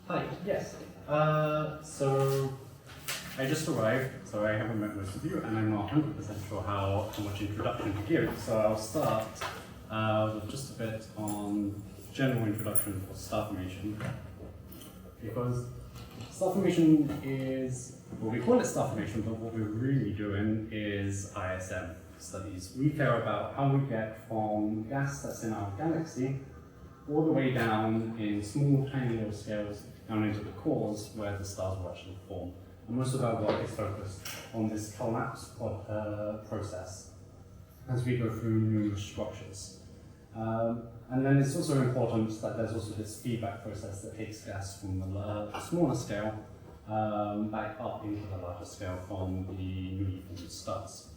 Hi, yes. So I just arrived, so I haven't met most of you, and I'm not 100% sure how much introduction to give. So I'll start with just a bit on general introduction for star formation. Because star formation is, well, we call it star formation, but what we're really doing is ISM studies. We care about how we get from gas that's in our galaxy all the way down in small, tiny little scales down into the cores where the stars will actually form. And most of our work is focused on this collapse process as we go through numerous structures. And then it's also important that there's also this feedback process that takes gas from the smaller scale back up into the larger scale from the newly formed stars.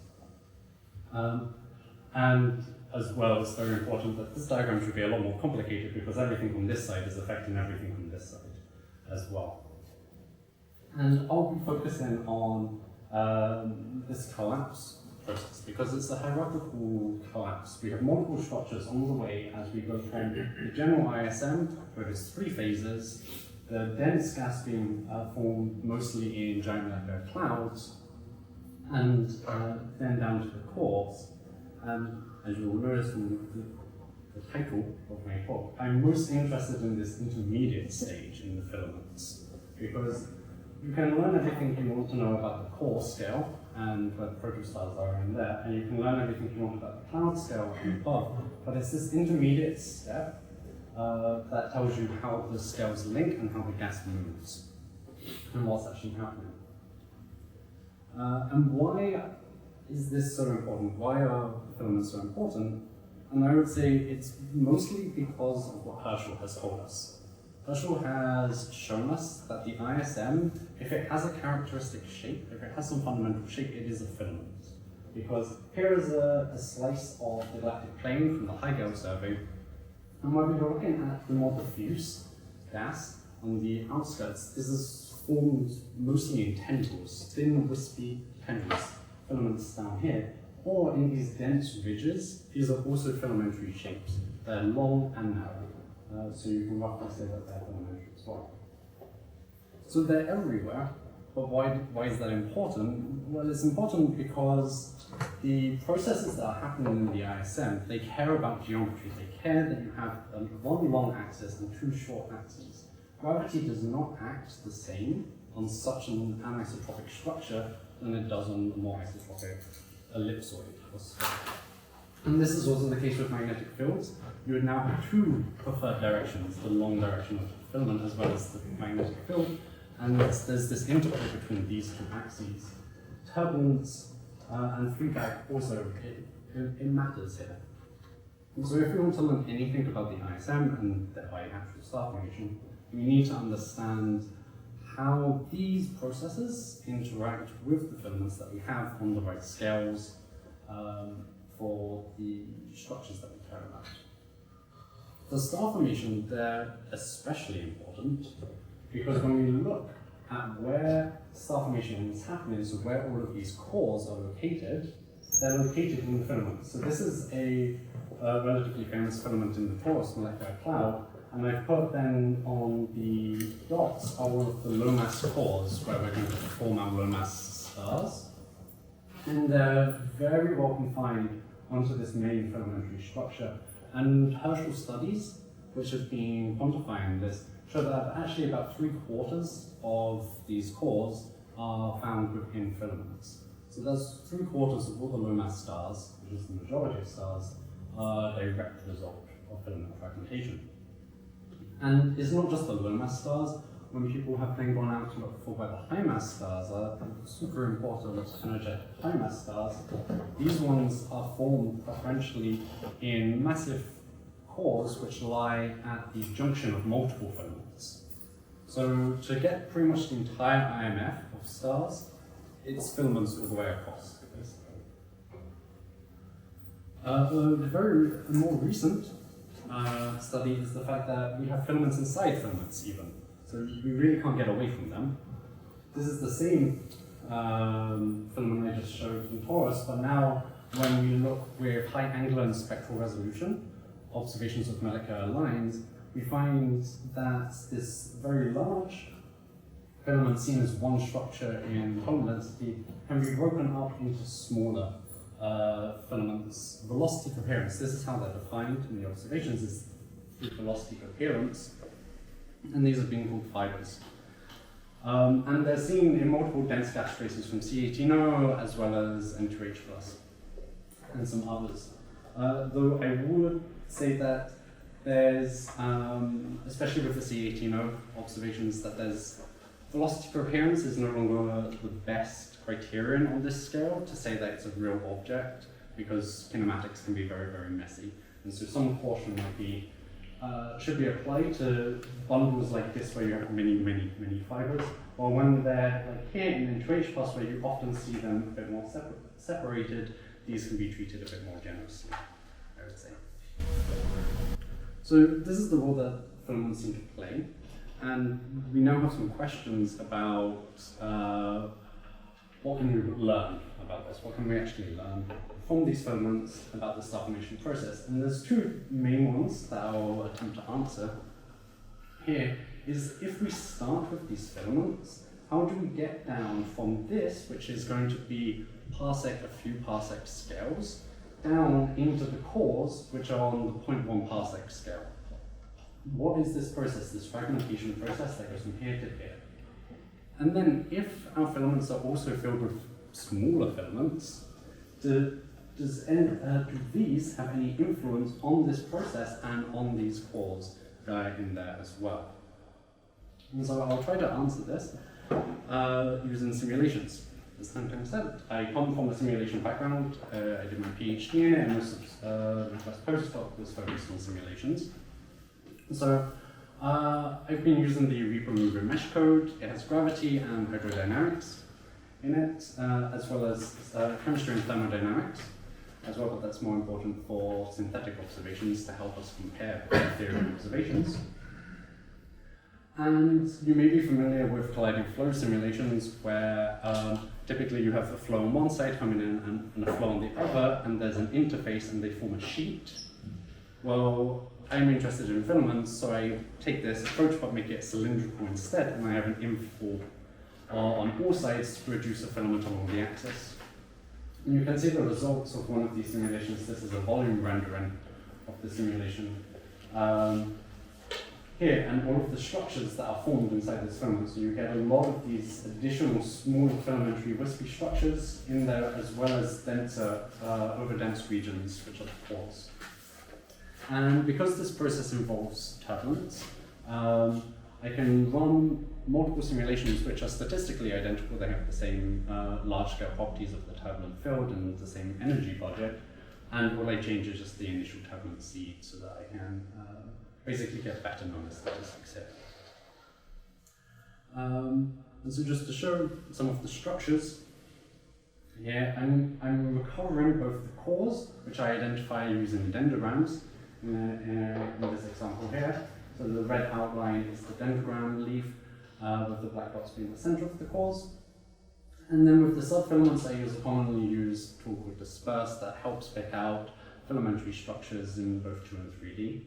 And as well, it's very important that this diagram should be a lot more complicated because everything from this side is affecting everything from this side as well. And I'll be focusing on this collapse process because it's a hierarchical collapse. We have multiple structures on the way as we go from the general ISM, where there's three phases, the dense gas being formed mostly in giant molecular clouds, and then down to the cores. And as you will notice from the title of my talk, I'm most interested in this intermediate stage in the filaments, because you can learn everything you want to know about the core scale and where the protostars are in there, and you can learn everything you want about the cloud scale and above, but it's this intermediate step that tells you how the scales link and how the gas moves and what's actually happening. And why is this so important? Why are filaments so important? And I would say it's mostly because of what Herschel has told us. Herschel has shown us that the ISM, if it has a characteristic shape, if it has some fundamental shape, it is a filament. Because here is a slice of the galactic plane from the High-Gale survey, and when we're looking at the more diffuse gas on the outskirts, this is formed mostly in tendrils, thin, wispy tendrils, filaments down here, or in these dense ridges. These are also filamentary shapes. They're long and narrow, so you can roughly say that they're filamentary as well. So they're everywhere, but why is that important? Well, it's important because the processes that are happening in the ISM, they care about geometry. They care that you have one long axis and two short axes. Gravity does not act the same on such an anisotropic structure than it does on a more isotropic ellipsoid or sphere. And this is also the case with magnetic fields. You would now have two preferred directions, the long direction of the filament as well as the magnetic field, and there's this interplay between these two axes. Turbulence and feedback also, it matters here. And so if we want to learn anything about the ISM and thereby actual star formation, we need to understand how these processes interact with the filaments that we have on the right scales for the structures that we care about. For star formation, they're especially important because when we look at where star formation is happening, so where all of these cores are located, they're located in the filament. So this is a relatively famous filament in the Taurus molecular cloud, and I've put then on the dots all of the low mass cores where we're going to form our low mass stars. And they're very well confined onto this main filamentary structure. And Herschel studies, which have been quantifying this, show that actually about 3/4 of these cores are found within filaments. So that's 3/4 of all the low mass stars, which is the majority of stars, are a direct result of filament fragmentation. And it's not just the low mass stars. When people have then gone out to look for where the high mass stars are, super important energetic high mass stars, these ones are formed preferentially in massive cores which lie at the junction of multiple filaments. So to get pretty much the entire IMF of stars, it's filaments all the way across. A more recent study is the fact that we have filaments inside filaments even. So we really can't get away from them. This is the same filament I just showed in Taurus, but now when we look with high angular and spectral resolution, observations of molecular lines, we find that this very large filament seen as one structure in total density can be broken up into smaller filaments. Velocity coherence, this is how they're defined in the observations, is through velocity coherence, and these are being called fibers. And they're seen in multiple dense gas traces from C18O as well as N2H+, and some others. Though I would say that there's, especially with the C18O observations, that there's velocity coherence is no longer the best criterion on this scale to say that it's a real object, because kinematics can be very, very messy. And so some caution might be, should be applied to bundles like this where you have many, many, many fibers, or when they're like here in N2H+, where you often see them a bit more separated, these can be treated a bit more generously, I would say. So this is the role that filaments seem to play, and we now have some questions about what can we learn about this? What can we actually learn from these filaments about the sub-formation process? And there's two main ones that I'll attempt to answer here. Is if we start with these filaments, how do we get down from this, which is going to be parsec, a few parsec scales, down into the cores, which are on the 0.1 parsec scale? What is this process, this fragmentation process that goes from here to here? And then if our filaments are also filled with smaller filaments, do these have any influence on this process and on these cores in there as well? And so I'll try to answer this using simulations. As Hunter said, I come from a simulation background. I did my PhD in it, and most of my first postdoc was focused on simulations. So I've been using the repo mesh code. It has gravity and hydrodynamics in it, as well as chemistry and thermodynamics as well, but that's more important for synthetic observations to help us compare theory observations. And you may be familiar with colliding flow simulations where typically you have a flow on one side coming in and a flow on the other, and there's an interface and they form a sheet. Well, I'm interested in filaments, so I take this approach but make it cylindrical instead, and I have an inflow on all sides to produce a filament along the axis. And you can see the results of one of these simulations. This is a volume rendering of the simulation. Here, and all of the structures that are formed inside this filament. So you get a lot of these additional small filamentary wispy structures in there, as well as denser, over-dense regions, which are the pores. And because this process involves turbulence, I can run multiple simulations which are statistically identical. They have the same large-scale properties of the turbulent field and the same energy budget. And all I change is just the initial turbulent seed so that I can basically get better number statistics here. And so just to show some of the structures, here I'm recovering both the cores, which I identify using dendrograms in this example here. So the red outline is the dendrogram leaf, with the black dots being the center of the cores. And then with the subfilaments, I use a commonly used tool called Disperse that helps pick out filamentary structures in both 2 and 3D.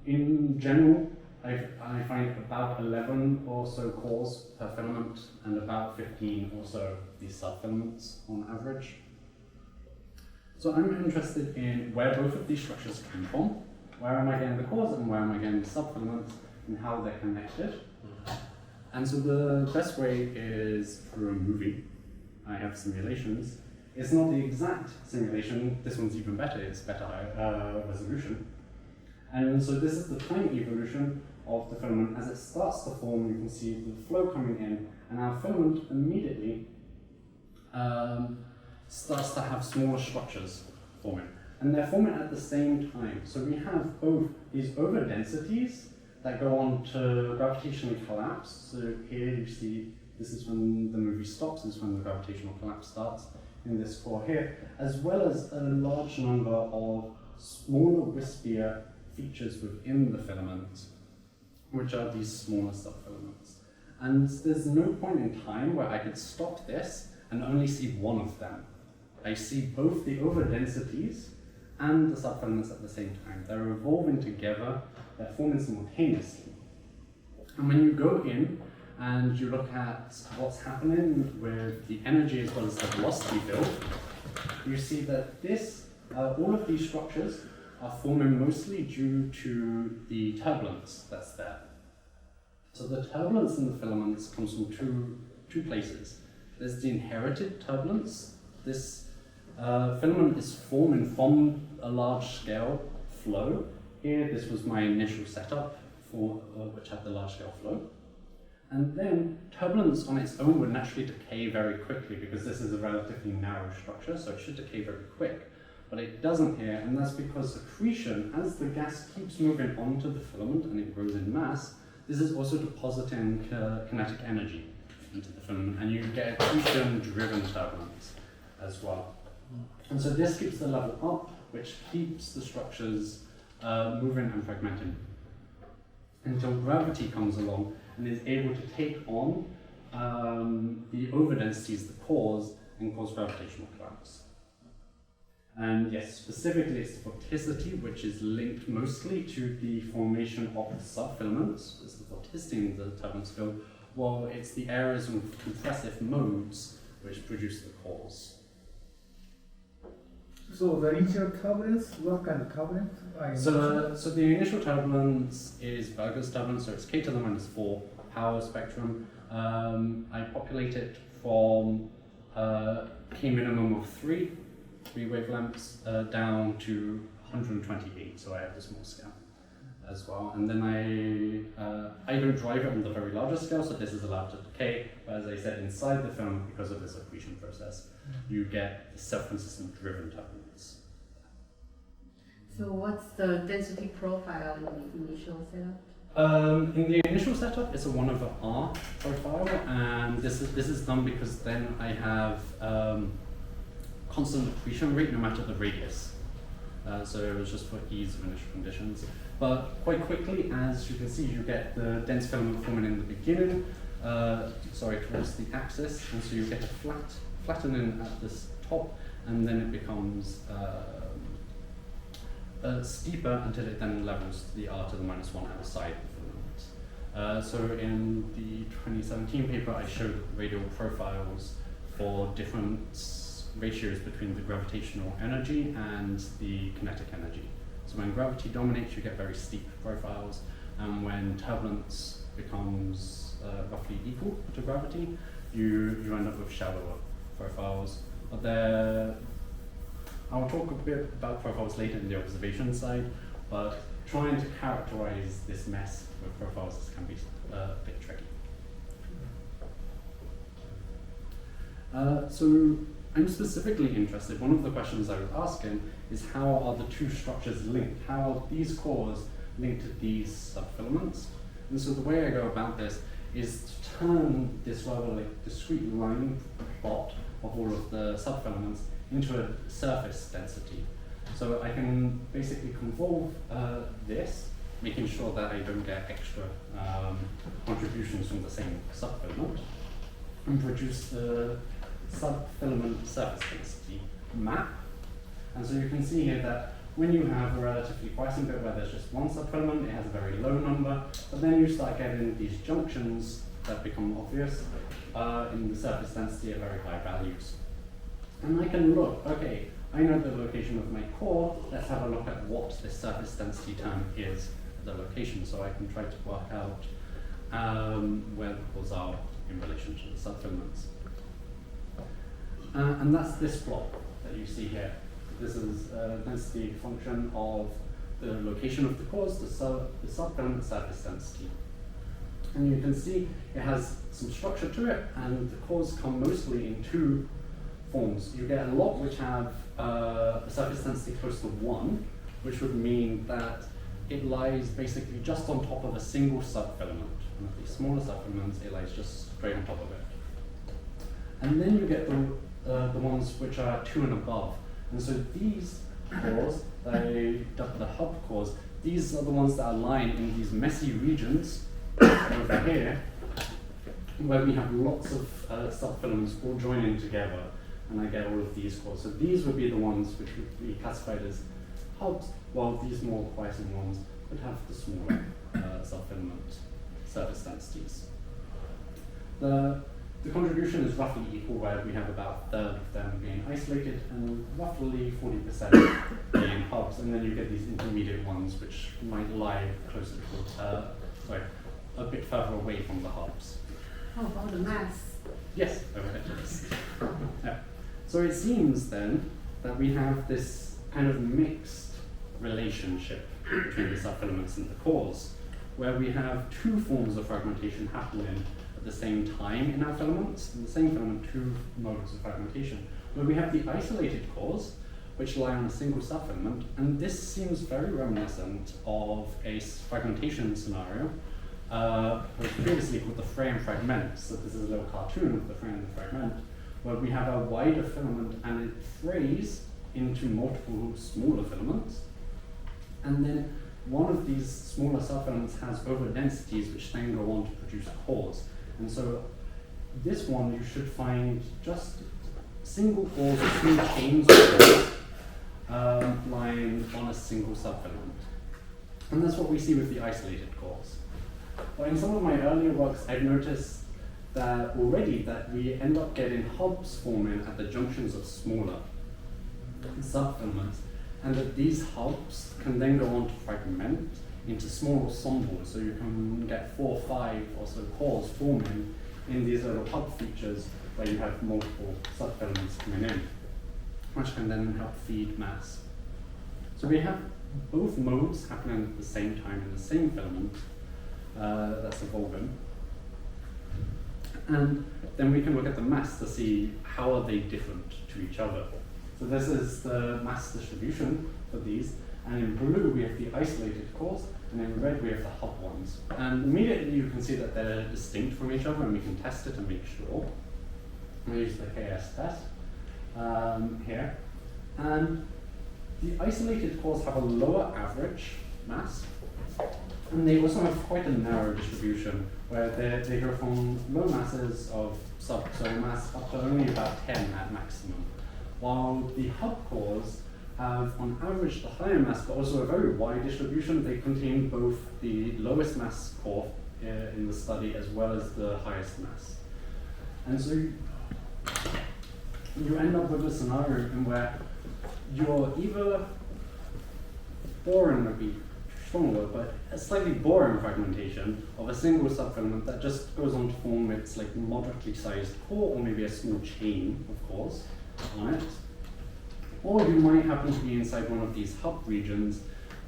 In general, I find about 11 or so cores per filament and about 15 or so these subfilaments on average. So I'm interested in where both of these structures come from. Where am I getting the cores and where am I getting the subfilaments and how they're connected. And so the best way is through a movie. I have simulations. It's not the exact simulation. This one's even better. It's better resolution. And so this is the time evolution of the filament. As it starts to form, you can see the flow coming in, and our filament immediately starts to have smaller structures forming. And they're forming at the same time. So we have both these over-densities that go on to gravitationally collapse. So here you see, this is when the movie stops, this is when the gravitational collapse starts in this core here, as well as a large number of smaller, wispier features within the filament, which are these smaller subfilaments. And there's no point in time where I could stop this and only see one of them. I see both the over-densities and the subfilaments at the same time. They're evolving together, they're forming simultaneously. And when you go in and you look at what's happening with the energy as well as the velocity field, you see that all of these structures are forming mostly due to the turbulence that's there. So the turbulence in the filaments comes from two places. There's the inherited turbulence. This filament is forming from a large-scale flow. Here, this was my initial setup for which had the large-scale flow. And then turbulence on its own would naturally decay very quickly because this is a relatively narrow structure, so it should decay very quick. But it doesn't here, and that's because accretion, as the gas keeps moving onto the filament and it grows in mass, this is also depositing kinetic energy into the filament, and you get accretion-driven turbulence as well. And so this keeps the level up, which keeps the structures moving and fragmenting until gravity comes along and is able to take on the overdensities, the cores, and cause gravitational collapse. And yes, specifically it's the vorticity, which is linked mostly to the formation of the subfilaments. It's the vorticity in the turbulence field, while it's the areas of compressive modes which produce the cores. So the initial turbulence, what kind of turbulence? So the initial turbulence is Berger's turbulence, so it's k to the minus 4 power spectrum. I populate it from k minimum of 3 wavelengths down to 128, so I have the small scale as well. And then I don't drive it on the very largest scale, so this is allowed to decay. But as I said, inside the film, because of this accretion process, you get the self-consistent driven turbulence. So what's the density profile in the initial setup? In the initial setup, it's a 1/r profile, and this is done because then I have constant accretion rate no matter the radius. So it was just for ease of initial conditions. But quite quickly, as you can see, you get the dense filament forming in the beginning, towards the axis, and so you get a flattening at this top, and then it becomes steeper until it then levels to the r to the minus 1 outside the filament. So in the 2017 paper, I showed radial profiles for different ratios between the gravitational energy and the kinetic energy. So when gravity dominates, you get very steep profiles, and when turbulence becomes roughly equal to gravity, you end up with shallower profiles. But I'll talk a bit about profiles later in the observation side, but trying to characterize this mess with profiles can be a bit tricky. So I'm specifically interested, one of the questions I was asking is how are the two structures linked? How are these cores linked to these subfilaments? And so the way I go about this is to turn this rather like discrete line plot of all of the subfilaments into a surface density. So I can basically convolve this, making sure that I don't get extra contributions from the same subfilament, and produce the subfilament surface density map. And so you can see here that when you have a relatively quiescent bit where there's just one subfilament, it has a very low number, but then you start getting these junctions that become obvious in the surface density at very high values. And I can look, okay, I know the location of my core, let's have a look at what this surface density term is at the location, so I can try to work out where the cores are in relation to the subfilaments. And that's this plot that you see here. This is a density function of the location of the cores, the subfilament surface density. And you can see it has some structure to it, and the cores come mostly in two forms. You get a lot which have a surface density close to 1, which would mean that it lies basically just on top of a single subfilament. And of these smaller subfilaments, it lies just straight on top of it. And then you get the ones which are 2 and above. And so these cores, they the hub cores, these are the ones that are lying in these messy regions over here, where we have lots of subfilaments all joining together, and I get all of these cores. So these would be the ones which would be classified as hubs, while these more quiescent ones would have the smaller sub-filament surface densities. The contribution is roughly equal, where we have about a third of them being isolated and roughly 40% being hubs, and then you get these intermediate ones which might lie closer to, a bit further away from the hubs. How about the mass? Yes, over there. Yeah. So it seems then that we have this kind of mixed relationship between the subfilaments and the cores, where we have two forms of fragmentation happening at the same time in our filaments. In the same filament, two modes of fragmentation, where we have the isolated cores, which lie on a single subfilament, and this seems very reminiscent of a fragmentation scenario previously called the fray and fragment. So this is a little cartoon of the fray and the fragment, where we have a wider filament and it frays into multiple smaller filaments, and then one of these smaller subfilaments has overdensities which then go on to produce cores. And so this one you should find just single cores or small chains of cores lying on a single subfilament. And that's what we see with the isolated cores. But in some of my earlier works, I've noticed that already that we end up getting hubs forming at the junctions of smaller subfilaments, and that these hubs can then go on to fragment into small ensembles. So you can get 4 or 5 or so cores forming in these little hub features where you have multiple subfilaments coming in, which can then help feed mass. So we have both modes happening at the same time in the same filament that's evolving. And then we can look at the mass to see how are they different to each other. So this is the mass distribution for these, and in blue we have the isolated cores, and in red we have the hub ones. And immediately you can see that they're distinct from each other, and we can test it and make sure. We use the KS test here. And the isolated cores have a lower average mass, and they also have quite a narrow distribution, where they go from low masses of sub-solar mass up to only about 10 at maximum. While the hub cores have, on average, the higher mass, but also a very wide distribution. They contain both the lowest mass core in the study as well as the highest mass. And so you end up with a scenario in where you're either boring would be stronger, but a slightly boring fragmentation of a single subfilament that just goes on to form its like moderately sized core, or maybe a small chain of cores on it. Or you might happen to be inside one of these hub regions,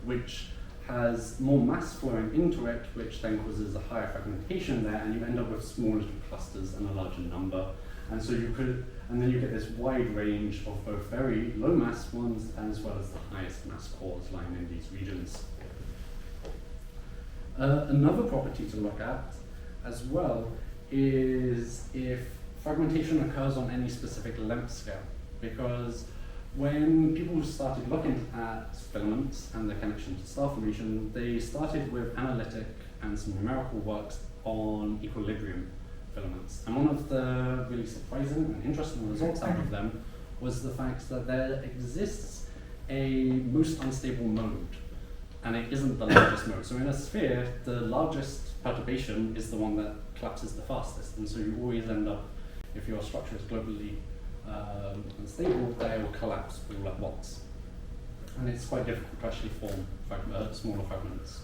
which has more mass flowing into it, which then causes a higher fragmentation there, and you end up with small little clusters and a larger number. And so you could, and then you get this wide range of both very low mass ones as well as the highest mass cores lying in these regions. Another property to look at as well is if fragmentation occurs on any specific length scale, because when people started looking at filaments and their connection to star formation, they started with analytic and some numerical works on equilibrium filaments. And one of the really surprising and interesting results out of them was the fact that there exists a most unstable mode, and it isn't the largest mode. So in a sphere, the largest perturbation is the one that collapses the fastest, and so you always end up, if your structure is globally unstable, they will collapse all at once. And it's quite difficult to actually form smaller fragments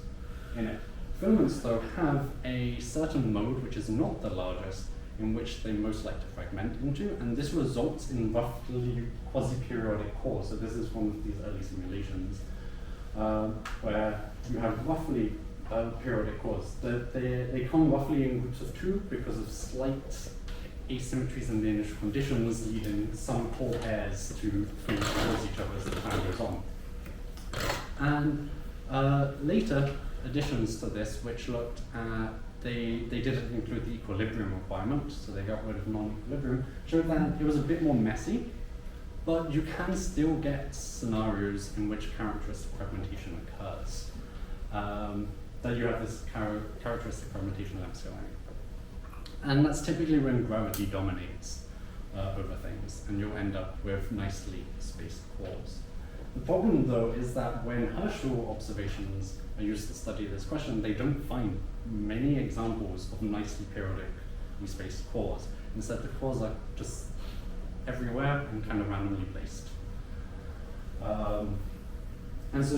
in it. Filaments, though, have a certain mode, which is not the largest, in which they most like to fragment into, and this results in roughly quasi-periodic cores. So this is one of these early simulations, where you have roughly periodic cores. They come roughly in groups of 2 because of slight asymmetries in the initial conditions, leading some core pairs to form towards each other as the time goes on. And later additions to this, which looked at, they didn't include the equilibrium requirement, so they got rid of non-equilibrium, showed that it was a bit more messy, but you can still get scenarios in which characteristic fragmentation occurs. That you have this characteristic fragmentation length scaling. And that's typically when gravity dominates over things, and you'll end up with nicely spaced cores. The problem, though, is that when Herschel observations are used to study this question, they don't find many examples of nicely periodically spaced cores. Instead, the cores are just everywhere and kind of randomly placed. And so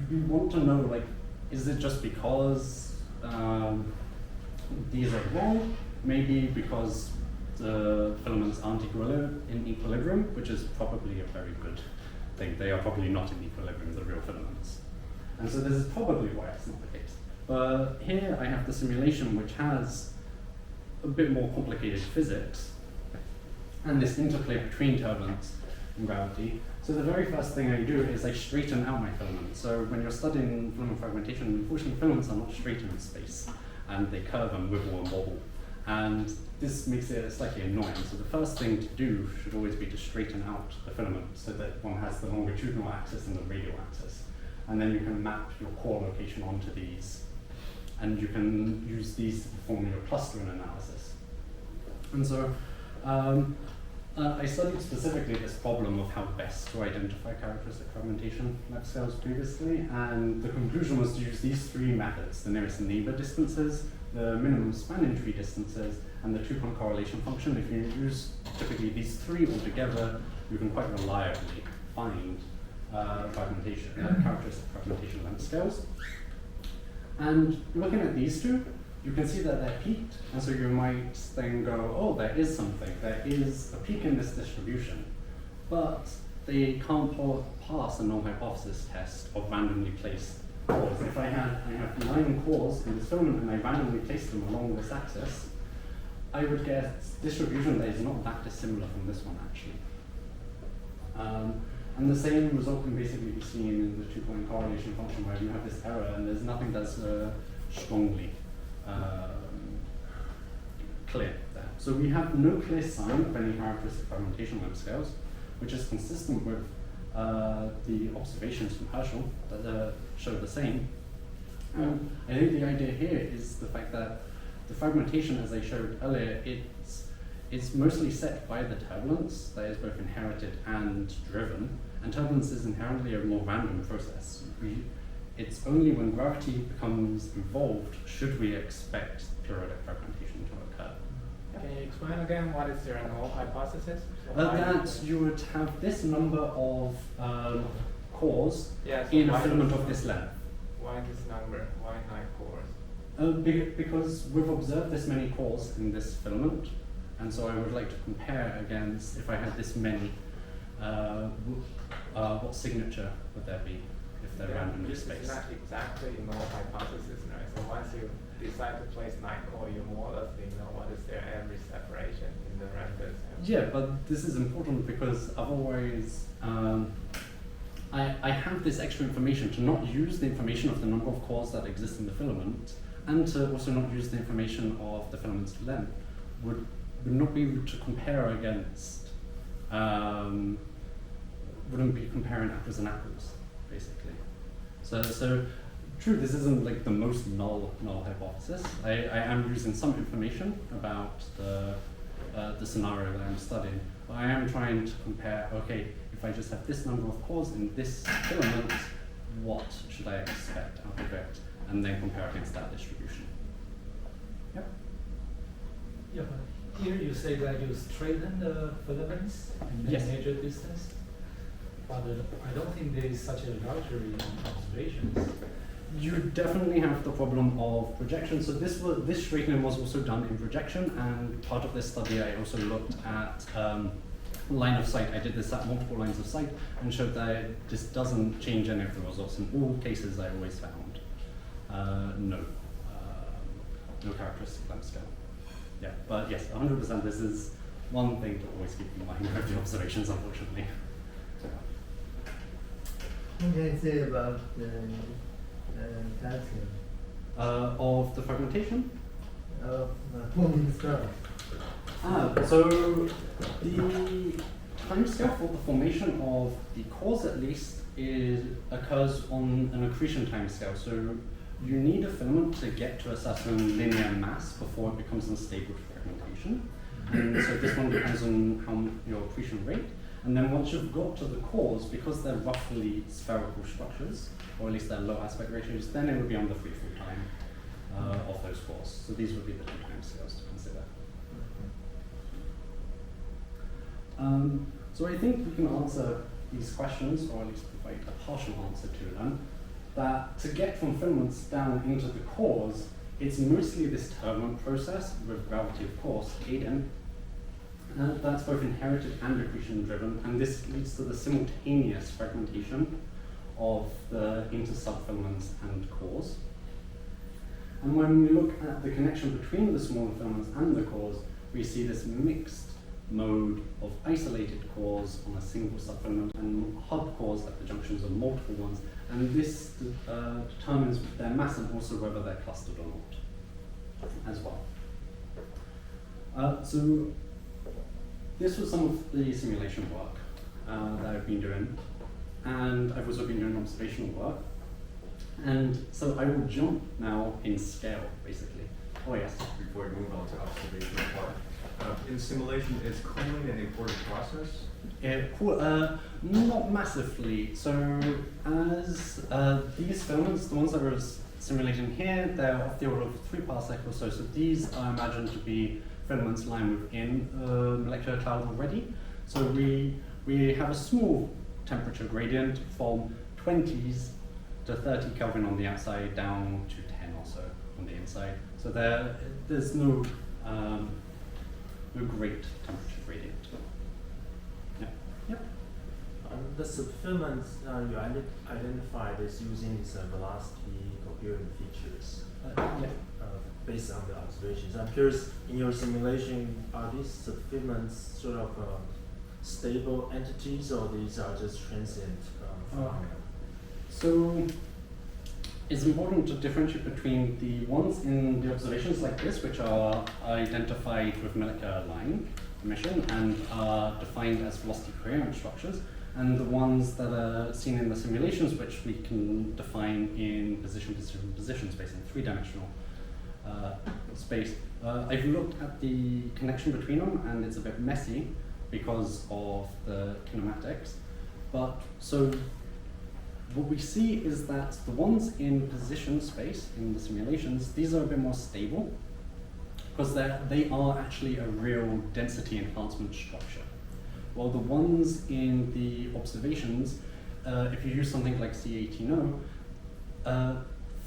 we want to know, like, is it just because these are wrong? Maybe because the filaments aren't in equilibrium, which is probably a very good thing. They are probably not in equilibrium, the real filaments. And so this is probably why it's not the case. But here I have the simulation which has a bit more complicated physics and this interplay between turbulence and gravity. So the very first thing I do is I straighten out my filament. So when you're studying filament fragmentation, unfortunately filaments are not straight in space and they curve and wibble and wobble. And this makes it slightly annoying. So the first thing to do should always be to straighten out the filament so that one has the longitudinal axis and the radial axis. And then you can map your core location onto these. And you can use these to perform your clustering analysis. And so I studied specifically this problem of how best to identify characteristic fragmentation left scales previously. And the conclusion was to use these three methods: the nearest neighbor distances, the minimum spanning tree distances, and the two-point correlation function. If you use typically these three altogether, you can quite reliably find characteristic fragmentation length scales. And looking at these two, you can see that they're peaked, and so you might then go, oh, there is something. There is a peak in this distribution, but they can't pass a null hypothesis test of randomly placed cores. If I have 9 cores in this filament and I randomly place them along this axis, I would get a distribution that is not that dissimilar from this one, actually. And the same result can basically be seen in the two-point correlation function where you have this error and there's nothing that's strongly clear there. So we have no clear sign of any characteristic fragmentation length scales, which is consistent with the observations from Herschel that show the same. I think the idea here is the fact that the fragmentation, as I showed earlier, it's mostly set by the turbulence that is both inherited and driven, and turbulence is inherently a more random process. It's only when gravity becomes involved should we expect periodic fragmentation to occur. Can you explain again what is your null hypothesis? That you would have this number of cores Yes, in a why filament this of this length. Why this number? Why 9 cores? Because we've observed this many cores in this filament, and so I would like to compare against, if I had this many, what signature would there be if they're randomly This spaced? is not exactly null hypothesis, right? So once you decide to place 9 core, you more or less know what is their average separation in the renders. Yeah, but this is important because otherwise I have this extra information to not use the information of the number of cores that exist in the filament, and to also not use the information of the filament's length, would not be able to compare against, wouldn't be comparing apples and apples, basically. So true, this isn't like the most null hypothesis. I am using some information about the scenario that I'm studying, but I am trying to compare, okay, if I just have this number of cores in this filament, what should I expect out of it? And then compare against that distribution. Yep. Yeah, but here you say that you straighten the filaments and then Yes. measure distance, but I don't think there is such a luxury in observations. You definitely have the problem of projection. So this straightening was also done in projection, and part of this study I also looked at line of sight. I did this at multiple lines of sight and showed that this doesn't change any of the results. In all cases I always found no characteristic length scale. Yeah, but yes, 100% this is one thing to always keep in mind with the observations, unfortunately. What can you say about the calcium? Of the fragmentation? Of forming stars? So the timescale for the formation of the cores, at least, occurs on an accretion timescale. So you need a filament to get to a certain linear mass before it becomes unstable to fragmentation. And so this one depends on your accretion rate. And then once you've got to the cores, because they're roughly spherical structures, or at least they're low aspect ratios, then it would be on the free-fall time of those cores. So these would be the two time scales to consider. So I think we can answer these questions, or at least provide a partial answer to them, that to get from filaments down into the cores, it's mostly this turbulent process with gravity, of course, aiding. That's both inherited and accretion-driven, and this leads to the simultaneous fragmentation of the inter-subfilaments and cores. And when we look at the connection between the smaller filaments and the cores, we see this mixed mode of isolated cores on a single subfilament and hub cores at the junctions of multiple ones, and this determines their mass and also whether they're clustered or not as well. So this was some of the simulation work that I've been doing, and I've also been doing observational work. And so I will jump now in scale, basically. Oh yes. Before we move on to observational part, in simulation, is cooling an important process? Not massively. So as these filaments, the ones that we're simulating here, they're of the order of 3 parsecs or so. So these are imagined to be filaments lying within a molecular cloud already. So we have a small temperature gradient from 20s to 30 Kelvin on the outside down to 10 or so on the inside. So there's no great temperature gradient. Yep. The subfilaments you identified as using these velocity coherent features based on the observations. I'm curious, in your simulation, are these subfilaments sort of stable entities, or these are just transient phenomena? So it's important to differentiate between the ones in the observations like this, which are identified with molecular line emission and are defined as velocity coherent structures, and the ones that are seen in the simulations, which we can define in position space, in 3-dimensional space. I've looked at the connection between them, and it's a bit messy because of the kinematics. But so what we see is that the ones in position space in the simulations, these are a bit more stable because they are actually a real density enhancement structure. While the ones in the observations, if you use something like C18O,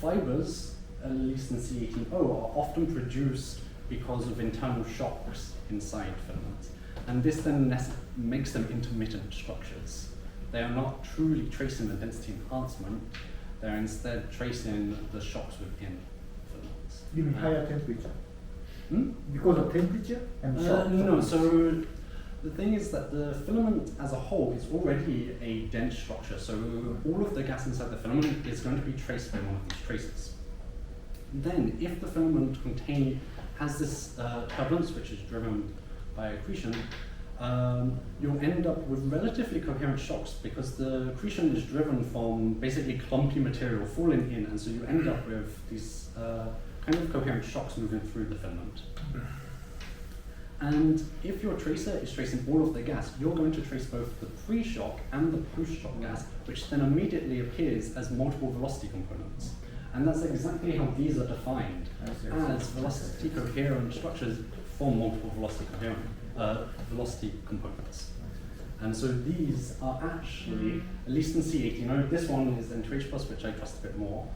fibers, at least in C18O, are often produced because of internal shocks inside filaments. And this then makes them intermittent structures. They are not truly tracing the density enhancement, they're instead tracing the shocks within filaments. You mean higher temperature? Hmm? Because of temperature and shock? No, so the thing is that the filament as a whole is already a dense structure, so all of the gas inside the filament is going to be traced by one of these traces. Then, if the filament has this turbulence, which is driven by accretion, you'll end up with relatively coherent shocks because the accretion is driven from basically clumpy material falling in, and so you end up with these kind of coherent shocks moving through the filament. And if your tracer is tracing all of the gas, you're going to trace both the pre-shock and the post-shock gas, which then immediately appears as multiple velocity components. And that's exactly how these are defined, as velocity coherent structures form multiple velocity components. And so these are actually, at least in C18O, this one is in 2H+, which I trust a bit more,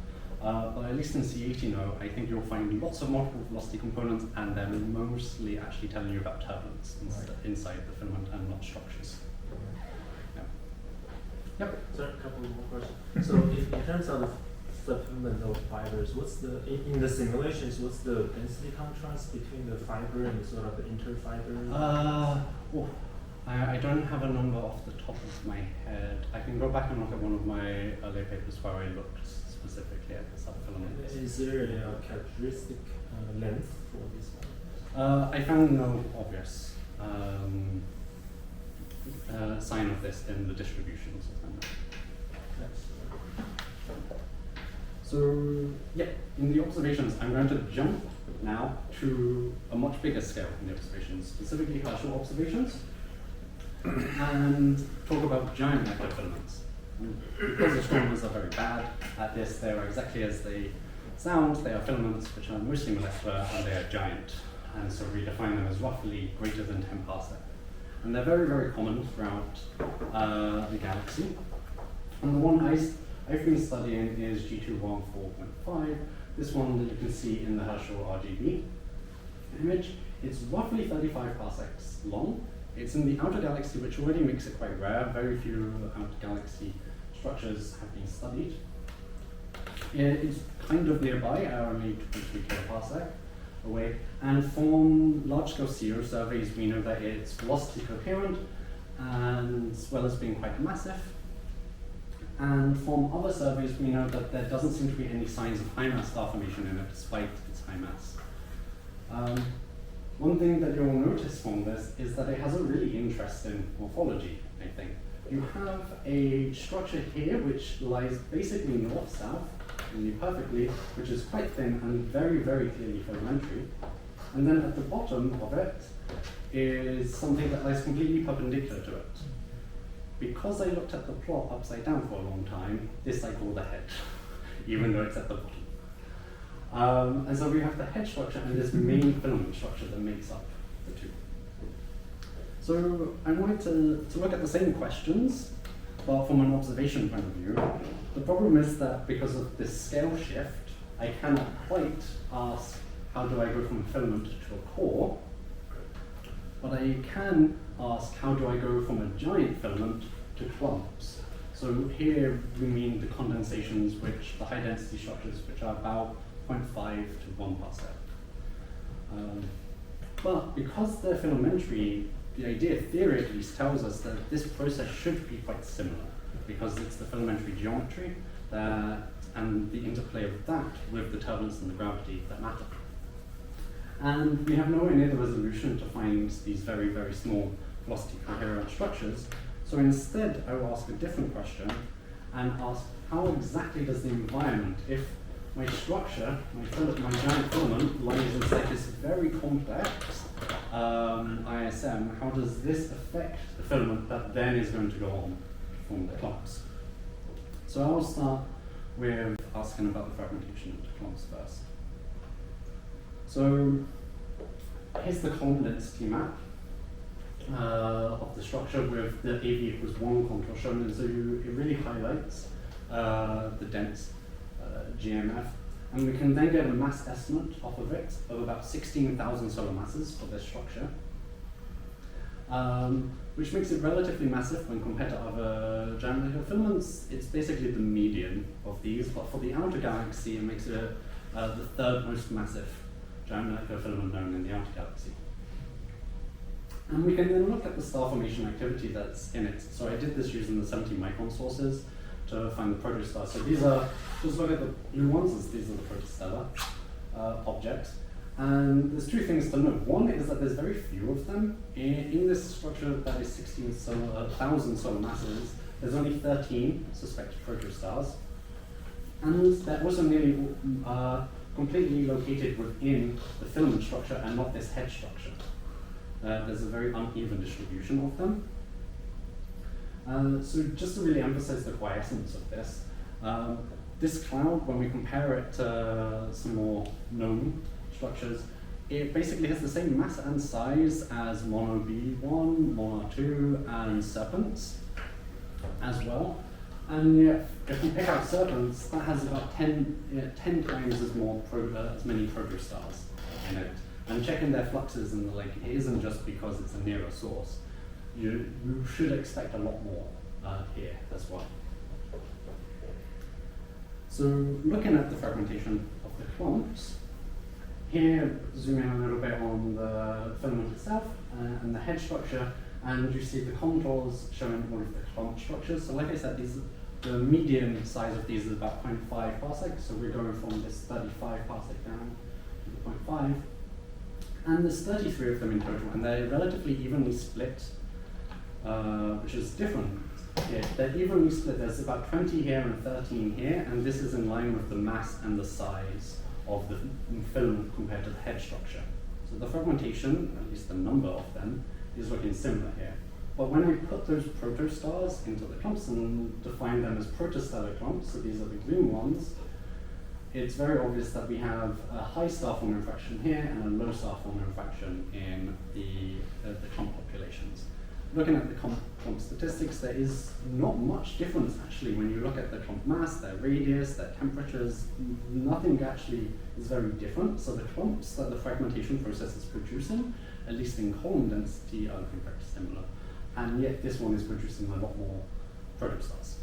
but at least in C18O, I think you'll find lots of multiple velocity components, and they're mostly actually telling you about turbulence inside the filament and not structures. Yep. So a couple more questions. So in terms of the subfilament of fibers, in the simulations, what's the density contrast between the fiber and sort of the interfiber? I don't have a number off the top of my head. I can go back and look at one of my earlier papers where I looked specifically at the subfilaments. Is there a characteristic length for this one? I found no obvious sign of this in the distributions of them. So yeah, in the observations, I'm going to jump now to a much bigger scale in the observations, specifically Herschel observations. and talk about giant microfilaments. Because astronomers are very bad at this, they are exactly as they sound. They are filaments which are mostly molecular and they are giant. And so we define them as roughly greater than 10 parsec. And they're very, very common throughout the galaxy. And the one I've been studying is G214.5. This one that you can see in the Herschel RGB image. It's roughly 35 parsecs long. It's in the outer galaxy, which already makes it quite rare. Very few outer galaxy structures have been studied. It's kind of nearby, only 2.3 kiloparsec away. And from large-scale CERO surveys, we know that it's velocity coherent, and as well as being quite massive. And from other surveys, we know that there doesn't seem to be any signs of high mass star formation in it, despite its high mass. One thing that you'll notice from this is that it has a really interesting morphology, I think. You have a structure here which lies basically north-south, really perfectly, which is quite thin and very, very clearly filamentary. And then at the bottom of it is something that lies completely perpendicular to it. Because I looked at the plot upside down for a long time, this I call the head, even though it's at the bottom. And so we have the head structure and this main filament structure that makes up the two. So I wanted to look at the same questions, but from an observation point of view. The problem is that because of this scale shift, I cannot quite ask how do I go from a filament to a core, but I can ask how do I go from a giant filament to clumps. So here we mean the condensations, which the high density structures, which are about 0.5 to 1 parsec. But because they're filamentary, the idea, theory at least, tells us that this process should be quite similar, because it's the filamentary geometry and the interplay of that with the turbulence and the gravity that matter. And we have nowhere near the resolution to find these very, very small velocity coherent structures. So instead, I will ask a different question and ask how exactly does the environment, if my structure, my giant filament, lies inside this very complex ISM, how does this affect the filament that then is going to go on from the clumps? So I will start with asking about the fragmentation into clumps first. So here's the column density map of the structure with the AV=1 contour shown, and so it really highlights the dense GMF, and we can then get a mass estimate off of it of about 16,000 solar masses for this structure, which makes it relatively massive when compared to other giant molecular filaments. It's basically the median of these, but for the outer galaxy, it makes it the third most massive giant molecular filament known in the outer galaxy. And we can then look at the star formation activity that's in it. So I did this using the 70 micron sources to find the protostars. So these are, just look at the blue ones, these are the protostellar objects. And there's two things to note. One is that there's very few of them. In this structure that is 16,000 solar masses, there's only 13 suspected protostars. And they're also nearly completely located within the filament structure and not this head structure. There's a very uneven distribution of them. So just to really emphasize the quiescence of this, this cloud, when we compare it to some more known structures, it basically has the same mass and size as Mon B1, Mon R2, and Serpens as well. And yet, if we pick out Serpens, that has about 10 times as many protostars in it. And checking their fluxes and the like, it isn't just because it's a nearer source. You should expect a lot more here as well. So looking at the fragmentation of the clumps, here zoom in a little bit on the filament itself and the head structure, and you see the contours showing all of the clump structures. So like I said, the median size of these is about 0.5 parsec, so we're going from this 35 parsec down to the 0.5. And there's 33 of them in total, and they're relatively evenly split, which is different here. They're evenly split. There's about 20 here and 13 here, and this is in line with the mass and the size of the filament compared to the head structure. So the fragmentation, at least the number of them, is looking similar here. But when we put those protostars into the clumps and define them as protostellar clumps, so these are the green ones, it's very obvious that we have a high star forming fraction here and a low star forming fraction in the clump populations. Looking at the clump statistics, there is not much difference actually when you look at the clump mass, their radius, their temperatures. Nothing actually is very different. So the clumps that the fragmentation process is producing, at least in column density, are looking very similar. And yet this one is producing a lot more protostars.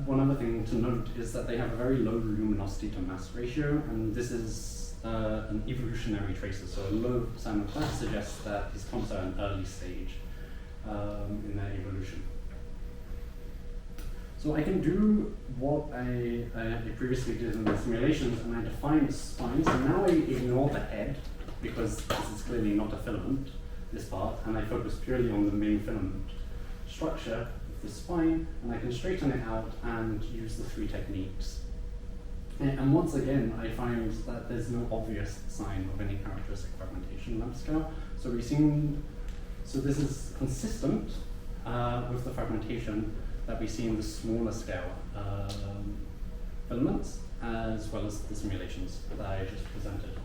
One other thing to note is that they have a very low luminosity to mass ratio, and this is an evolutionary tracer. So a low Seamus Clarke suggests that these clumps are an early stage in their evolution. So I can do what I previously did in the simulations, and I define the spine. So now I ignore the head, because this is clearly not a filament, this part, and I focus purely on the main filament structure of the spine, and I can straighten it out and use the 3 techniques. And once again, I find that there's no obvious sign of any characteristic fragmentation length scale. So this is consistent with the fragmentation that we see in the smaller scale filaments, as well as the simulations that I just presented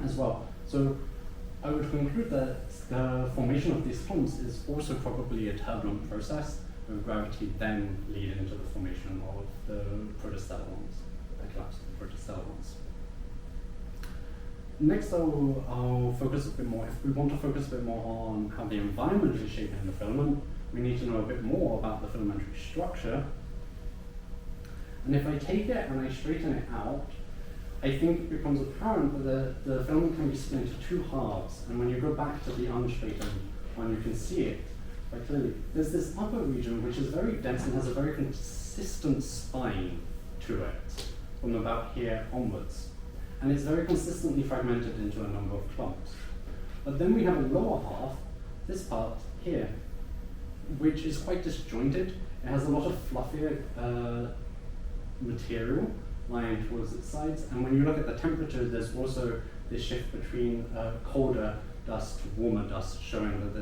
as well. So I would conclude that the formation of these clumps is also probably a turbulent process, with gravity then leading to the formation of the protostellar ones, the collapse of the protostellar ones. Next, I'll focus a bit more. If we want to focus a bit more on how the environment is shaping the filament, we need to know a bit more about the filamentary structure. And if I take it and I straighten it out, I think it becomes apparent that the filament can be split into 2 halves. And when you go back to the unstraightened one, you can see it quite clearly. There's this upper region which is very dense and has a very consistent spine to it from about here onwards. And it's very consistently fragmented into a number of clumps. But then we have a lower half, this part here, which is quite disjointed. It has a lot of fluffier material lying towards its sides. And when you look at the temperature, there's also this shift between colder dust to warmer dust, showing that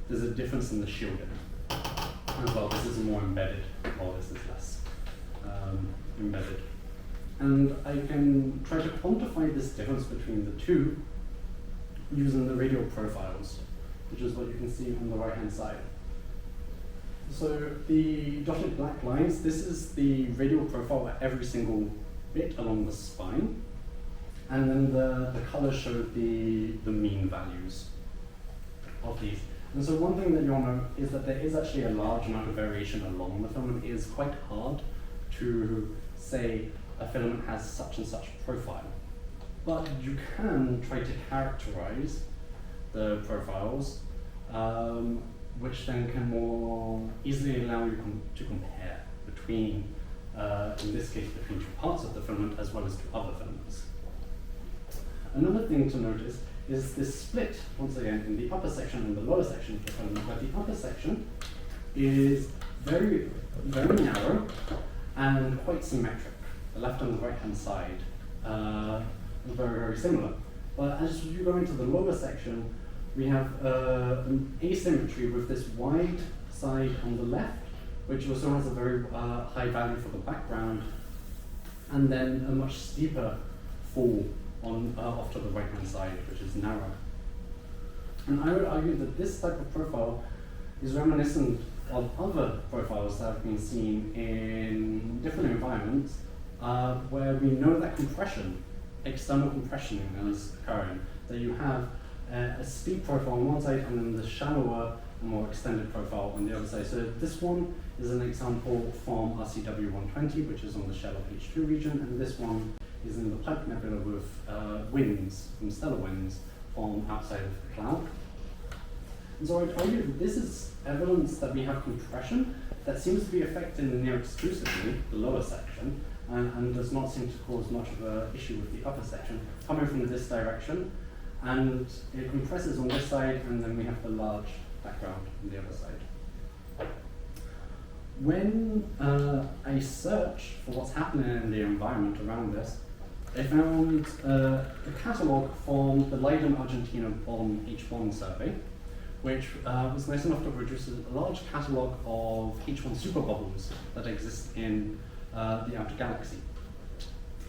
there's a difference in the shielding as well. This is more embedded, while this is less embedded. And I can try to quantify this difference between the two using the radial profiles, which is what you can see on the right-hand side. So the dotted black lines, this is the radial profile at every single bit along the spine. And then the colors show the mean values of these. And so one thing that you'll note is that there is actually a large amount of variation along the filament. It is quite hard to say a filament has such and such profile. But you can try to characterize the profiles, which then can more easily allow you to compare between, in this case, between 2 parts of the filament as well as 2 other filaments. Another thing to notice is this split, once again, in the upper section and the lower section of the filament, where the upper section is very, very narrow and quite symmetric. The left and the right-hand side are very, very similar. But as you go into the lower section, we have an asymmetry with this wide side on the left, which also has a very high value for the background, and then a much steeper fall on off to the right-hand side, which is narrow. And I would argue that this type of profile is reminiscent of other profiles that have been seen in different environments, where we know that compression, external compression is occurring, that you have a steep profile on one side and then the shallower and more extended profile on the other side. So this one is an example from RCW 120, which is on the shell of H2 region, and this one is in the pipe nebula with winds, from stellar winds, from outside of the cloud. And so I'd argue that this is evidence that we have compression that seems to be affecting near exclusively the lower section, and does not seem to cause much of an issue with the upper section, coming from this direction. And it compresses on this side, and then we have the large background on the other side. When I search for what's happening in the environment around this, they found a catalogue from the Leiden Argentina Bonn H1 survey, which was nice enough to produce a large catalogue of H1 superbubbles that exist in the outer galaxy.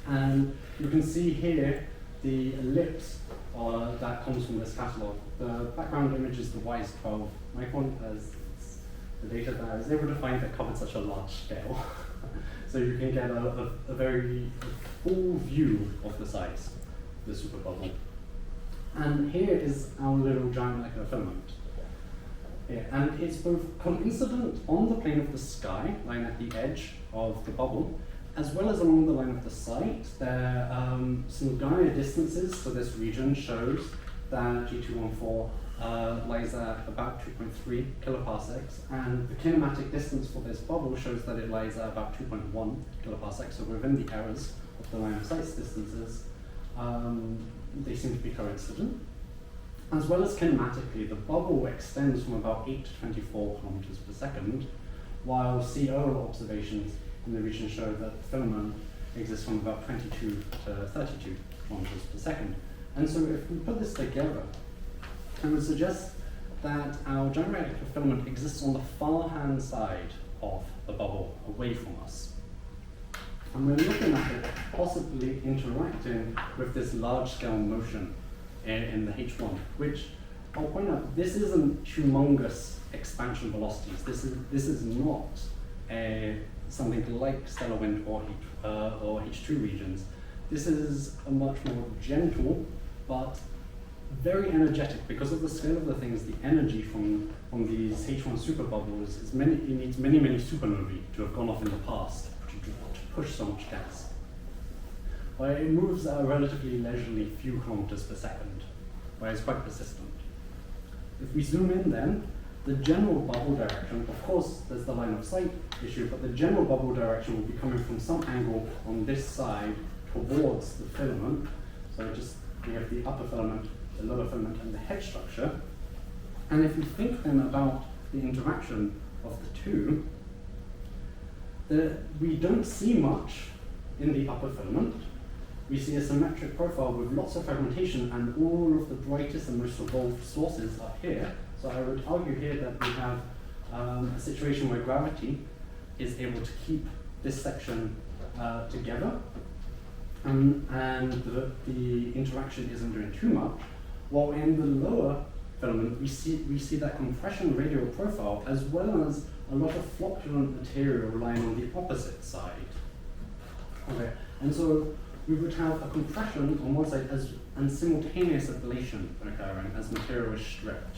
And you can see here the ellipse that comes from this catalogue. The background image is the WISE 12 micron, as the data that I was able to find that covered such a large scale. So you can get a very full view of the size of the superbubble. And here is our little giant molecular filament. Here. And it's both coincident on the plane of the sky, lying at the edge of the bubble, as well as along the line of the site. There are some Gaia distances, so this region shows that G214 lies at about 2.3 kiloparsecs, and the kinematic distance for this bubble shows that it lies at about 2.1 kiloparsecs, so within the errors of the line of sight distances, they seem to be coincident. As well as kinematically, the bubble extends from about 8 to 24 kilometers per second, while CO observations in the region show that the filament exists from about 22 to 32 kilometers per second. And so if we put this together, I would suggest that our giant radial filament exists on the far-hand side of the bubble, away from us. And we're looking at it possibly interacting with this large-scale motion in the H1, which I'll point out, this isn't humongous expansion velocities. This is not something like stellar wind or H2 regions. This is a much more gentle, but very energetic. Because of the scale of the things, the energy from these H1 superbubbles is it needs many supernovae to have gone off in the past to push so much gas. But it moves at a relatively leisurely few kilometers per second, where it's quite persistent. If we zoom in then, the general bubble direction, of course there's the line of sight issue, but the general bubble direction will be coming from some angle on this side towards the filament. So we have the upper filament, the lower filament, and the head structure. And if we think then about the interaction of the two, we don't see much in the upper filament. We see a symmetric profile with lots of fragmentation, and all of the brightest and most evolved sources are here. So I would argue here that we have a situation where gravity is able to keep this section together, and the interaction isn't doing too much. While in the lower filament, we see that compression radial profile, as well as a lot of flocculent material lying on the opposite side. Okay, and so we would have a compression on one side and simultaneous ablation occurring as material is stripped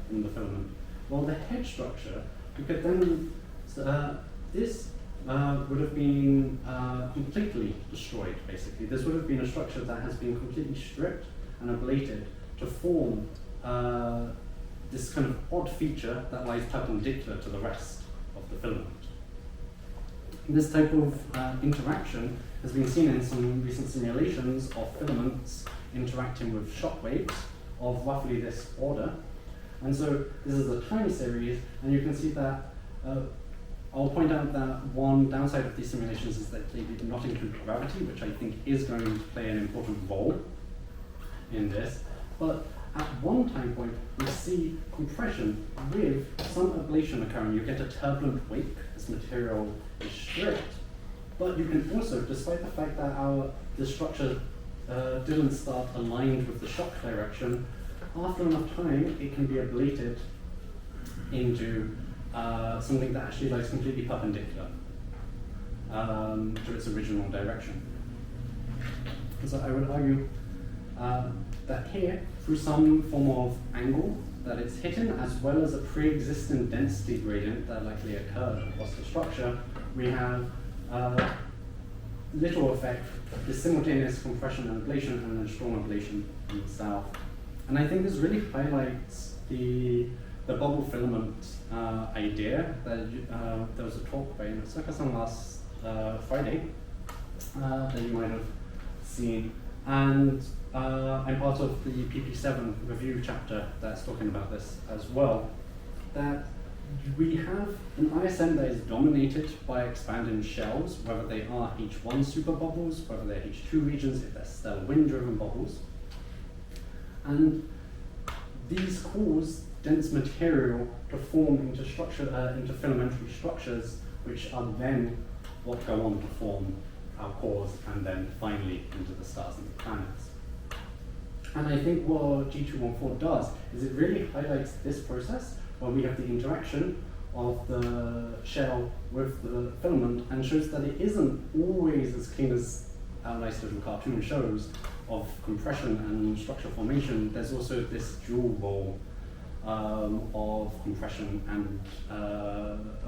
from the filament. While the head structure, we could then, this would have been completely destroyed, basically. This would have been a structure that has been completely stripped and ablated to form this kind of odd feature that lies perpendicular to the rest of the filament. This type of interaction has been seen in some recent simulations of filaments interacting with shock waves of roughly this order. And so this is a time series, and you can see that I'll point out that one downside of these simulations is that they did not include gravity, which I think is going to play an important role in this. But at one time point, we see compression with some ablation occurring. You get a turbulent wake as material is stripped. But you can also, despite the fact that the structure didn't start aligned with the shock direction, after enough time, it can be ablated into something that actually lies completely perpendicular to its original direction. And so I would argue that here, through some form of angle that it's hidden, as well as a pre-existing density gradient that likely occurred across the structure, we have little effect, the simultaneous compression and ablation, and then strong ablation in the south. And I think this really highlights the bubble filament idea. That there was a talk by Saka-san last Friday that you might have seen. And I'm part of the PP7 review chapter that's talking about this as well. That we have an ISM that is dominated by expanding shells, whether they are H1 superbubbles, whether they're H2 regions, if they're stellar wind-driven bubbles. And these cause dense material to form into into filamentary structures, which are then what go on to form our cores and then finally into the stars and the planets. And I think what G214 does is it really highlights this process where we have the interaction of the shell with the filament and shows that it isn't always as clean as our nice little cartoon shows of compression and structure formation. There's also this dual role of compression and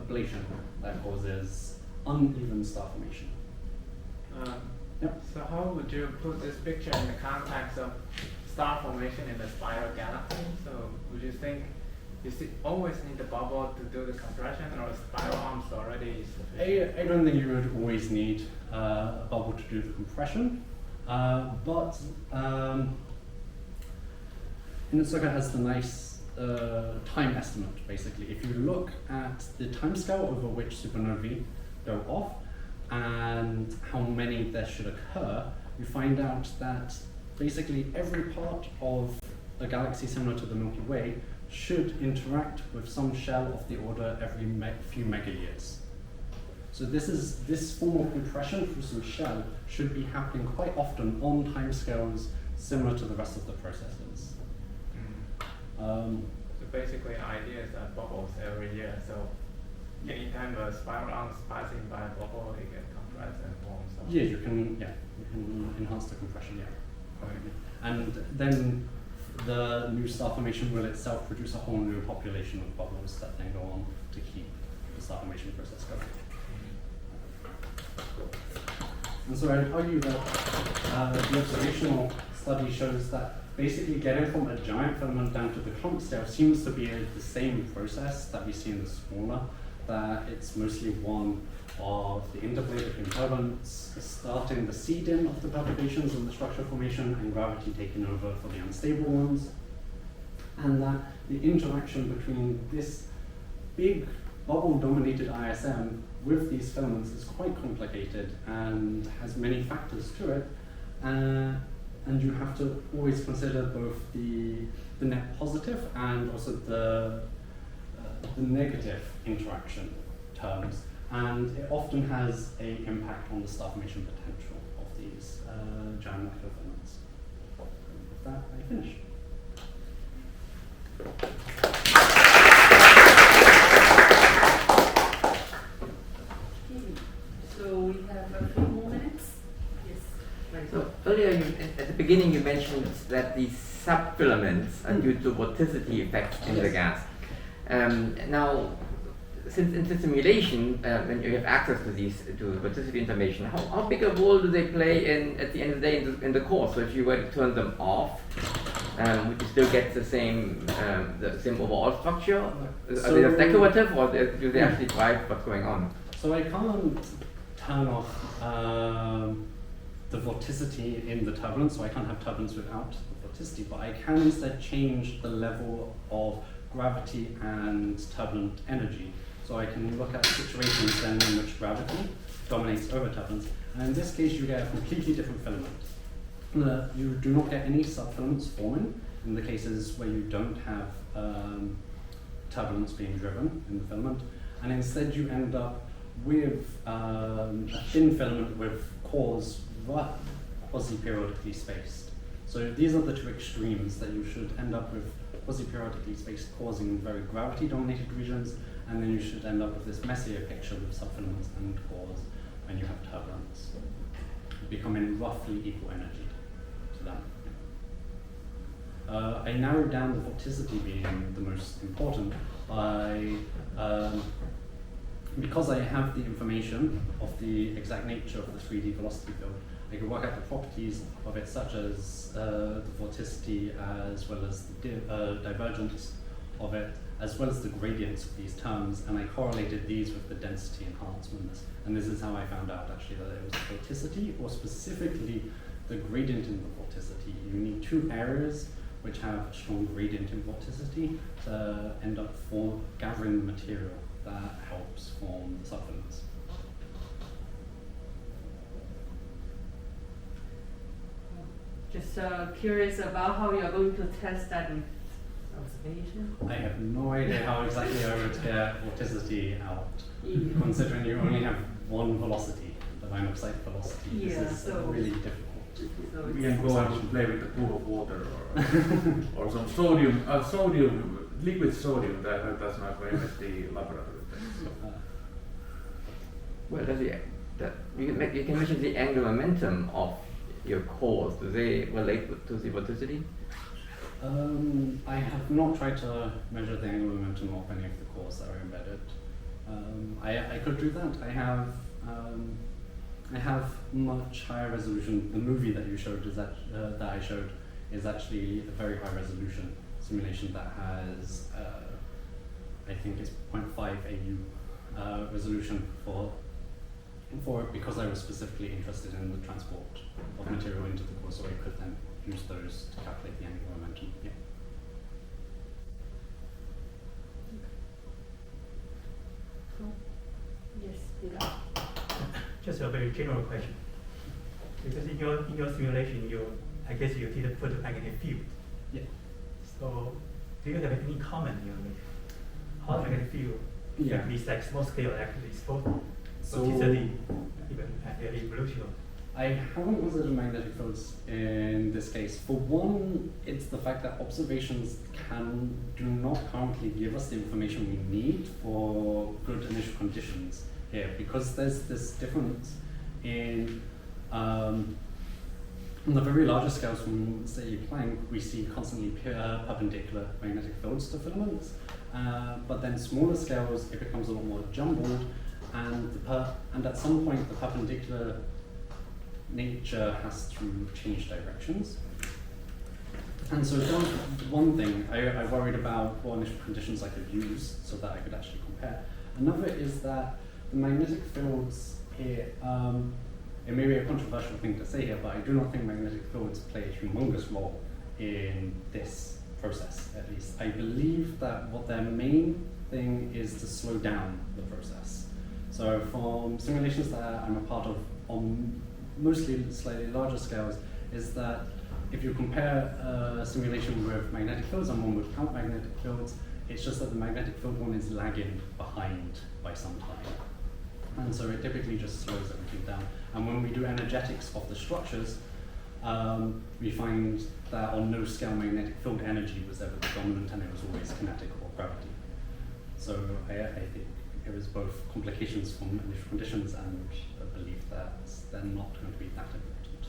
ablation that causes uneven star formation. Yep. So how would you put this picture in the context of star formation in the spiral galaxy? So would you think you always need the bubble to do the compression, or spiral arms already sufficient? I don't think you would always need a bubble to do the compression, but Inuzuka has the nice time estimate, basically. If you look at the timescale over which supernovae go off and how many there should occur, you find out that basically every part of a galaxy similar to the Milky Way should interact with some shell of the order every few megayears. So this form of compression through some shell should be happening quite often on timescales similar to the rest of the processes. So basically the idea is that bubbles every year, so anytime a spiral arm is passing by a bubble, it gets compressed and forms. Yeah, you can enhance the compression, yeah. Okay. And then the new star formation will itself produce a whole new population of bubbles that then go on to keep the star formation process going. And so I'd argue that the observational study shows that basically getting from a giant filament down to the clump scale seems to be the same process that we see in the spawner, that it's mostly one of the interplay between turbulence starting the seeding of the perturbations and the structure formation and gravity taking over for the unstable ones. And that the interaction between this big bubble-dominated ISM with these filaments is quite complicated and has many factors to it. And you have to always consider both the net positive and also the negative interaction terms. And it often has an impact on the star formation potential of these giant molecular filaments. With that, I finish. So we have a few more minutes. Yes. Right. So earlier, at the beginning, you mentioned that these sub-filaments are due to vorticity effects in the gas. Now, since in the simulation, when you have access to these vorticity information, how big a role do they play at the end of the day in the core? So if you were to turn them off, would you still get the same overall structure? Are they just decorative, or do they actually drive what's going on? So I can't turn off the vorticity in the turbulence, so I can't have turbulence without the vorticity, but I can instead change the level of gravity and turbulent energy. So I can look at situations then in which gravity dominates over turbulence, and in this case you get a completely different filament. You do not get any subfilaments forming in the cases where you don't have turbulence being driven in the filament, and instead you end up with a thin filament with cores quasi-periodically spaced. So these are the two extremes, that you should end up with quasi-periodically spaced cores in very gravity-dominated regions, and then you should end up with this messier picture with subfilaments and cores when you have turbulence, becoming roughly equal energy to them. I narrowed down the vorticity being the most important by because I have the information of the exact nature of the 3D velocity field. I can work out the properties of it, such as the vorticity, as well as the divergence of it, as well as the gradients of these terms, and I correlated these with the density enhancements. And this is how I found out actually that it was vorticity, or specifically the gradient in the vorticity. You need two areas which have a strong gradient in vorticity to end up gathering the material that helps form the sub-filaments. Just curious about how you're going to test that with observation. I have no idea how exactly I would get vorticity out, considering you only have one velocity, the line of sight velocity. Yeah, This is so- really difficult. So We it's- can go and play with the pool of water or some sodium, liquid sodium that does not limit the laboratory things. Well, you can measure the angular momentum of your cores. Do they relate to the vorticity? I have not tried to measure the angular momentum of any of the cores that are embedded. I could do that. I have much higher resolution. The movie that you showed is that I showed is actually a very high resolution simulation that has I think it's 0.5 AU resolution for it, because I was specifically interested in the transport of material into the core, so I could then use those to calculate the angular momentum. Yeah. Cool. Yes, Peter. Just a very general question. Because in your simulation, I guess you didn't put the magnetic field. Yeah. So do you have any comment on how magnetic field Yeah. at least like small scale actually is both So- vorticity, even evolution? I haven't considered magnetic fields in this case. For one, it's the fact that observations do not currently give us the information we need for good initial conditions here, because there's this difference in on the very largest scales from, say, Planck, we see constantly perpendicular magnetic fields to filaments, but then smaller scales, it becomes a lot more jumbled, and at some point the perpendicular nature has to change directions. And so that was one thing I worried about what initial conditions I could use so that I could actually compare. Another is that the magnetic fields here, it may be a controversial thing to say here, but I do not think magnetic fields play a humongous role in this process, at least. I believe that what their main thing is to slow down the process. So from simulations that I'm a part of on mostly slightly larger scales, is that if you compare a simulation with magnetic fields and one without magnetic fields, it's just that the magnetic field one is lagging behind by some time. And so it typically just slows everything down. And when we do energetics of the structures, we find that on no scale magnetic field energy was ever the dominant, and it was always kinetic or gravity. So I think it was both complications from initial conditions and a belief that they're not going to be that important.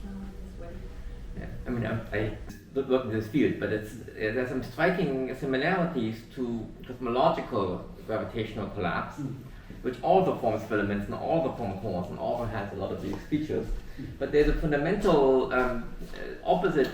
This way. Yeah, I mean, I don't work in this field, but there's some striking similarities to cosmological gravitational collapse, which also forms filaments and also forms cores and also has a lot of these features. But there's a fundamental opposite,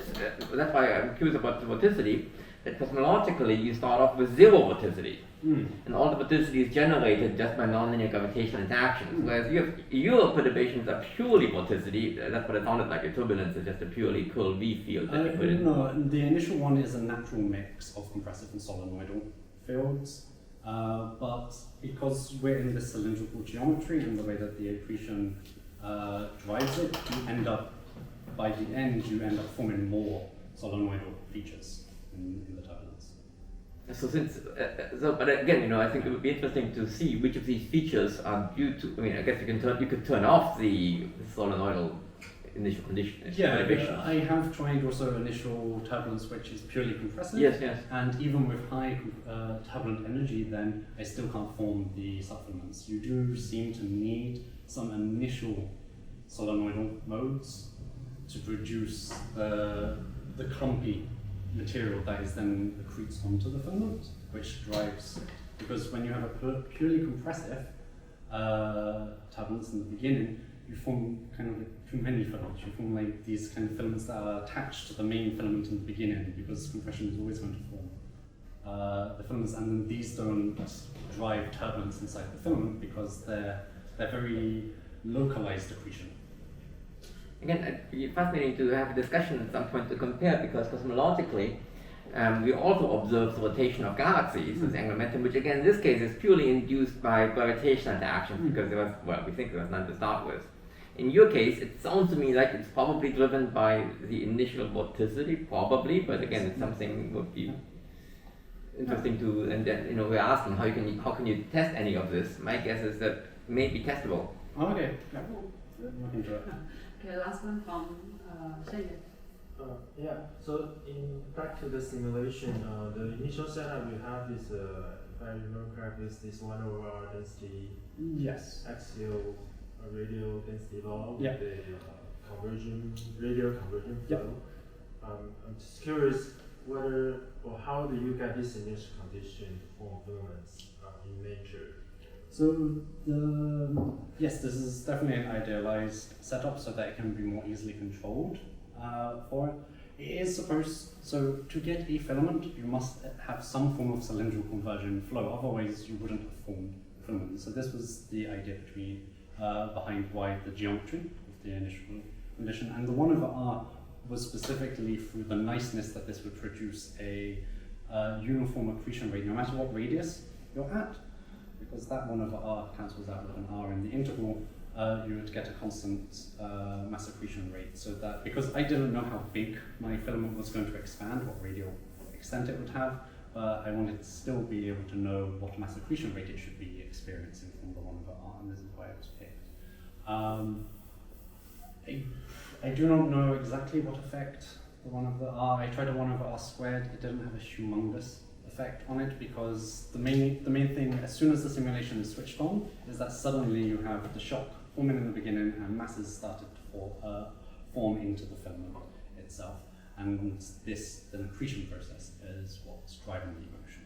that's why I'm curious about the vorticity, that cosmologically you start off with zero vorticity. And all the vorticity is generated just by nonlinear gravitational interactions. Whereas your perturbations are purely vorticity. That's what it sounded like. A turbulence is just a purely curl V field that you put in. No, the initial one is a natural mix of compressive and solenoidal fields. But because we're in this cylindrical geometry and the way that the accretion drives it, by the end, you end up forming more solenoidal features in the turbulence. But again, I think it would be interesting to see which of these features are due to. I mean, I guess you could turn off the solenoidal initial condition. I have tried also initial turbulence, which is purely compressive. Yes. And even with high turbulent energy, then I still can't form the sub-filaments. You do seem to need some initial solenoidal modes to produce the clumpy material that is then accretes onto the filament, which drives, because when you have a purely compressive turbulence in the beginning, you form kind of like too many filaments. You form like these kind of filaments that are attached to the main filament in the beginning, because compression is always going to form the filaments, and then these don't drive turbulence inside the filament because they're very localized accretion. Again, it'd be fascinating to have a discussion at some point to compare, because cosmologically, we also observe the rotation of galaxies with angular momentum, which again in this case is purely induced by gravitational interaction, because there was, well, we think there was none to start with. In your case, it sounds to me like it's probably driven by the initial vorticity, probably, but again, it's something would be interesting to, and then, we're asking how can you test any of this? My guess is that it may be testable. Okay. Yeah. Look into it. Okay, last one from Seamus. Yeah, so back to the simulation, the initial setup you have is, if I remember correctly, is this 1/r density Yes. axial radial density law with Yeah. the radial conversion Yep. flow. I'm just curious whether or how do you get this initial condition to form filaments in nature? So yes, this is definitely an idealized setup so that it can be more easily controlled for it. It is supposed, so to get a filament, you must have some form of cylindrical conversion flow, otherwise you wouldn't have formed filament. So this was the idea behind why the geometry of the initial condition, and the 1/r was specifically through the niceness that this would produce a uniform accretion rate no matter what radius you're at, because that 1/r cancels out with an r in the integral. You would get a constant mass accretion rate, so that, because I didn't know how big my filament was going to expand, what radial extent it would have, I wanted to still be able to know what mass accretion rate it should be experiencing from the 1/r, and this is why it was picked. I do not know exactly what effect the 1/r, I tried a 1/r squared, it didn't have a humongous effect on it, because the main thing, as soon as the simulation is switched on, is that suddenly you have the shock forming in the beginning and masses started to form into the filament itself, and the accretion process is what's driving the motion,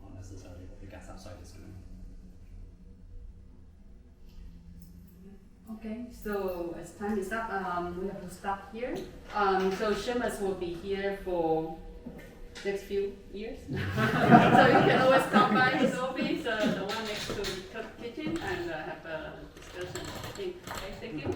not necessarily what the gas outside is doing. Okay, so as time is up, we have to stop here. So Seamus will be here for next few years. So you can always come by his office, the one next to the kitchen, and have a discussion. Okay, thank you.